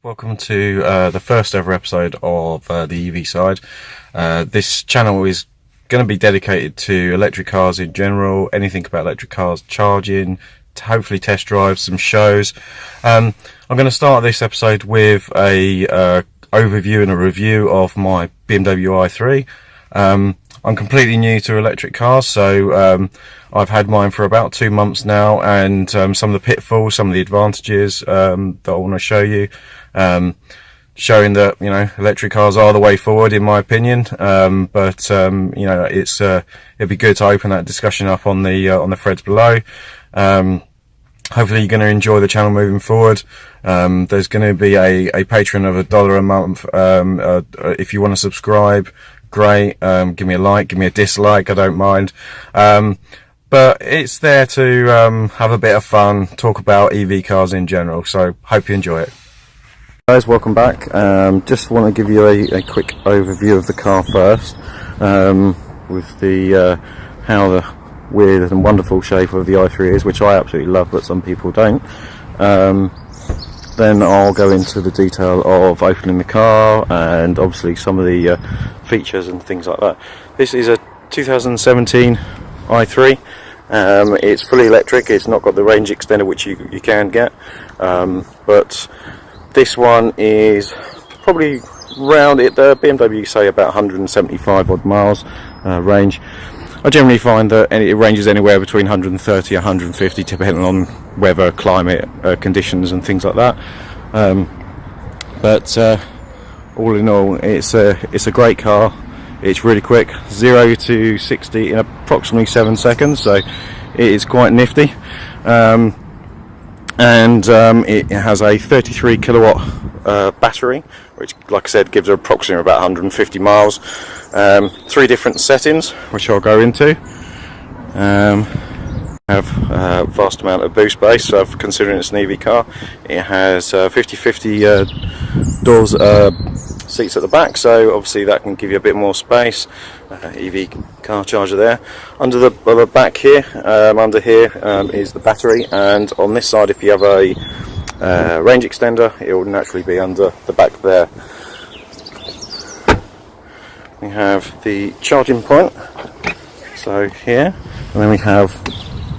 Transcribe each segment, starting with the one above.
Welcome to the first ever episode of the EV side. This channel is going to be dedicated to electric cars in general, anything about electric cars, charging, hopefully test drives, some shows. I'm going to start this episode with a overview and a review of my BMW i3. I'm completely new to electric cars, so I've had mine for about 2 months now, and some of the pitfalls, some of the advantages that I want to show you, showing that electric cars are the way forward in my opinion. But it'd be good to open that discussion up on the threads below. Hopefully you're going to enjoy the channel moving forward. There's going to be a Patreon of $1 a month. If you want to subscribe, great. Give me a like, give me a dislike, I don't mind. But it's there to have a bit of fun, talk about EV cars in general, so hope you enjoy it. Guys, welcome back. Just want to give you a quick overview of the car first, with the how the weird and wonderful shape of the i3 is, which I absolutely love, but some people don't. Then I'll go into the detail of opening the car and obviously some of the features and things like that. This is a 2017 i3. It's fully electric. It's not got the range extender which you can get, but this one is probably round it. The BMW say about 175 odd miles range. I generally find that it ranges anywhere between 130 and 150 depending on weather, climate, conditions and things like that. But all in all, it's a great car. It's really quick, 0 to 60 in approximately 7 seconds, so it is quite nifty. It has a 33 kilowatt battery, which, like I said, gives approximately about 150 miles. 3 different settings, which I'll go into. Have a vast amount of boot space, so considering it's an EV car. It has 50-50 doors, seats at the back, so obviously that can give you a bit more space. EV car charger there. Under the back here, under here is the battery, and on this side, if you have a range extender, it will naturally be under the back there. We have the charging point, so here, and then we have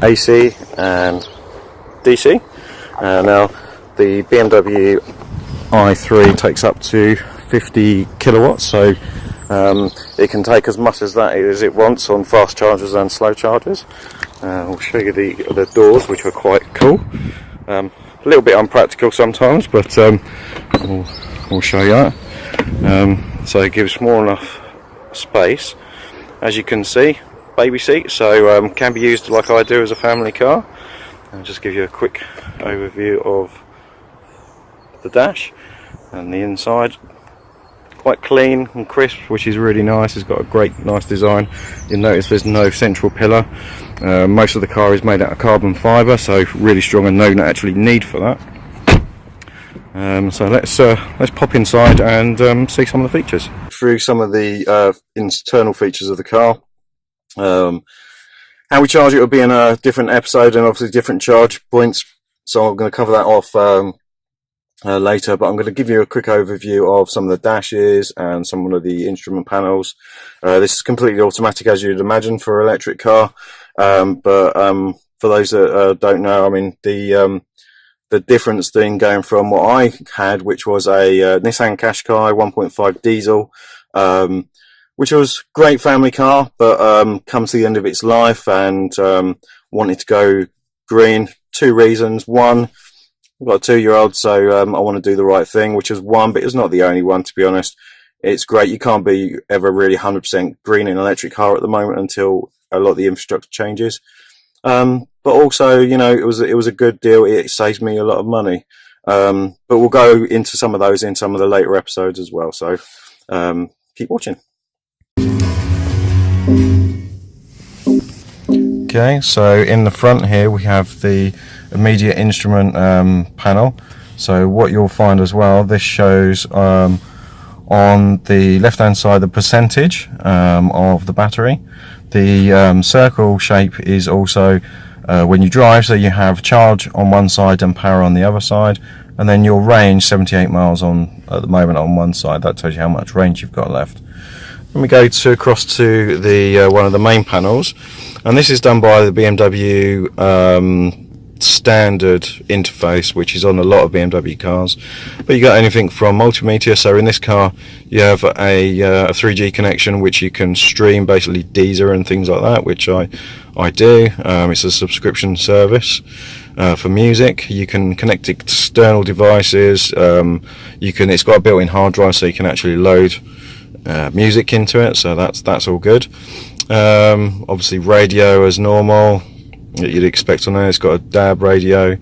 AC and DC. Now the BMW i3 takes up to 50 kilowatts, so it can take as much as that as it wants on fast chargers and slow chargers. We'll show you the doors, which are quite cool. A little bit unpractical sometimes, but we'll show you that. So it gives more enough space. As you can see, baby seat, so can be used like I do as a family car. I'll just give you a quick overview of the dash and the inside. Quite clean and crisp, which is really nice. It's got a nice design. You'll notice there's no central pillar. Most of the car is made out of carbon fibre, so really strong and no actually need for that. So let's pop inside and see some of the features. Through some of the internal features of the car. How we charge it will be in a different episode, and obviously different charge points, so I'm going to cover that off later, but I'm going to give you a quick overview of some of the dashes and some of the instrument panels. This is completely automatic, as you'd imagine for an electric car, but for those that don't know, I mean, the difference thing going from what I had, which was a Nissan Qashqai 1.5 diesel, which was great family car, but come to the end of its life and wanted to go green. 2 reasons. One, I've got a 2-year-old, so I want to do the right thing, which is one, but it's not the only one, to be honest. It's great. You can't be ever really 100% green in an electric car at the moment until a lot of the infrastructure changes. But also, it was a good deal. It saves me a lot of money. But we'll go into some of those in some of the later episodes as well. So keep watching. Okay, so in the front here we have the immediate instrument panel. So what you'll find as well, this shows on the left hand side the percentage of the battery. The circle shape is also when you drive, so you have charge on one side and power on the other side. and then your range 78 miles on at the moment on one side. That tells you how much range you've got left. Let me go across to the one of the main panels, and this is done by the BMW standard interface, which is on a lot of BMW cars. But you got anything from multimedia. So in this car, you have a 3G connection, which you can stream basically Deezer and things like that, which I do. It's a subscription service for music. You can connect external devices. It's got a built-in hard drive, so you can actually load music into it, so that's all good. Obviously radio as normal that you'd expect on there. It's got a DAB radio,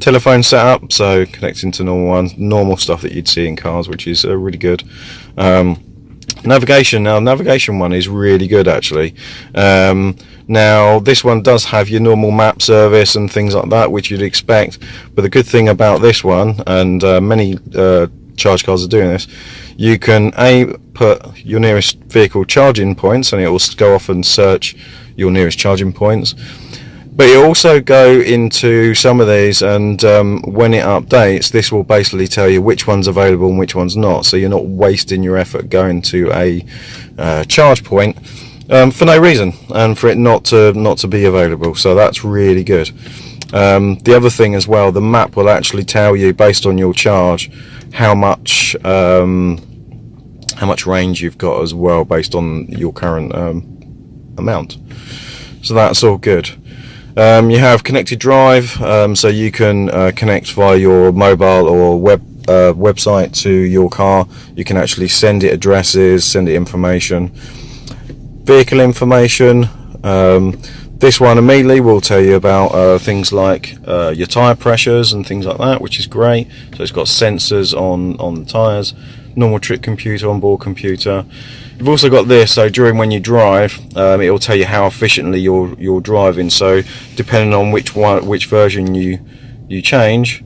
telephone setup, so connecting to normal stuff that you'd see in cars, which is really good. Navigation. Now, navigation one is really good actually. Now this one does have your normal map service and things like that, which you'd expect, but the good thing about this one, and many charge cars are doing this, you can put your nearest vehicle charging points, and it will go off and search your nearest charging points. But you also go into some of these, and when it updates, this will basically tell you which one's available and which one's not, so you're not wasting your effort going to a charge point for no reason, and for it not to be available. So that's really good. The other thing as well, the map will actually tell you, based on your charge, how much range you've got as well, based on your current amount. So that's all good. You have connected drive, so you can connect via your mobile or website to your car. You can actually send it addresses, send it information, vehicle information. This one immediately will tell you about things like your tyre pressures and things like that, which is great. So it's got sensors on the tyres, normal trip computer, onboard computer. You've also got this, so during when you drive, it will tell you how efficiently you're driving. So depending on which version you change,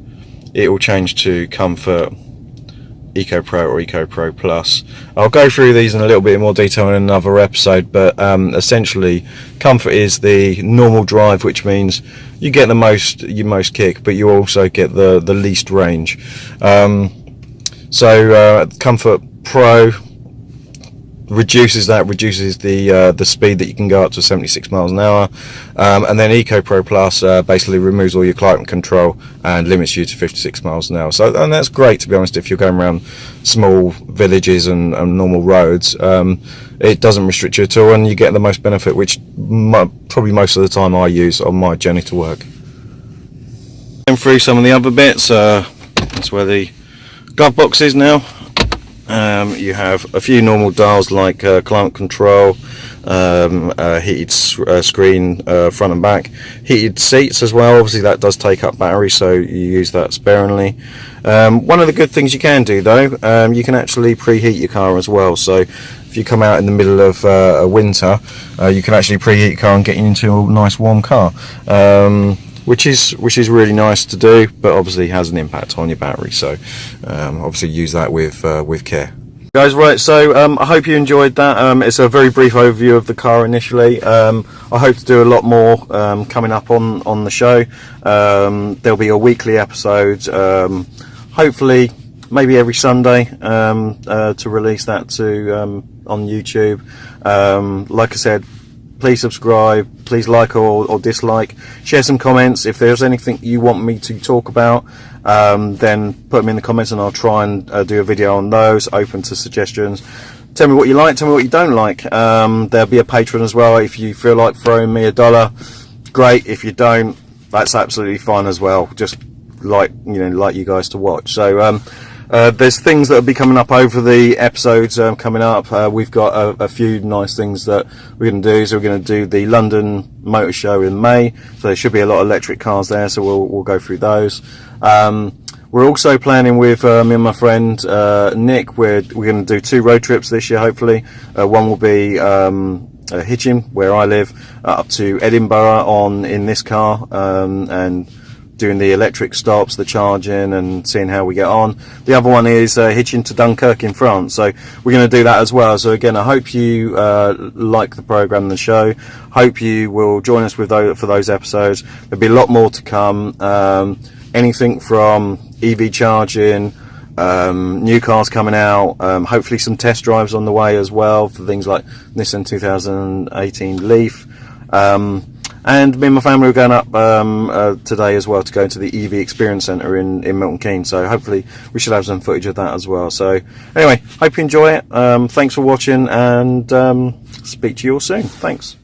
it will change to Comfort, Eco Pro or Eco Pro Plus. I'll go through these in a little bit more detail in another episode, but essentially Comfort is the normal drive, which means you get your most kick, but you also get the least range. Comfort Pro reduces the speed that you can go up to 76 miles an hour, and then Eco Pro Plus basically removes all your climate control and limits you to 56 miles an hour. So, and that's great, to be honest, if you're going around small villages and normal roads. It doesn't restrict you at all, and you get the most benefit, which probably most of the time I use on my journey to work. Going through some of the other bits, that's where the glove box is now. You have a few normal dials like climate control, heated screen front and back, heated seats as well. Obviously that does take up battery, so you use that sparingly. One of the good things you can do though, you can actually preheat your car as well. So if you come out in the middle of a winter, you can actually preheat your car and get into a nice warm car, which is really nice to do, but obviously has an impact on your battery. So obviously use that with care. Guys, right, so I hope you enjoyed that. It's a very brief overview of the car initially. I hope to do a lot more coming up on the show. There'll be a weekly episode, hopefully maybe every Sunday, to release that to on YouTube. Like I said, please subscribe, please like or dislike, share some comments. If there's anything you want me to talk about, then put them in the comments and I'll try and do a video on those, open to suggestions. Tell me what you like, tell me what you don't like. There'll be a Patreon as well. If you feel like throwing me $1, great. If you don't, that's absolutely fine as well. Just like you guys to watch. So there's things that will be coming up over the episodes coming up. We've got a few nice things that we're going to do. So we're going to do the London Motor Show in May. So there should be a lot of electric cars there. So we'll go through those. We're also planning with me and my friend Nick. We're going to do 2 road trips this year. Hopefully, one will be Hitchin, where I live, up to Edinburgh in this car, and doing the electric stops, the charging, and seeing how we get on. The other one is Hitchin to Dunkirk in France, so we're going to do that as well. So again, I hope you like the program and the show. Hope you will join us for those episodes. There'll be a lot more to come. anything from EV charging, new cars coming out, hopefully some test drives on the way as well for things like Nissan 2018 Leaf. And me and my family are going up today as well to go to the EV Experience Centre in Milton Keynes. So hopefully we should have some footage of that as well. So anyway, hope you enjoy it. Thanks for watching, and speak to you all soon. Thanks.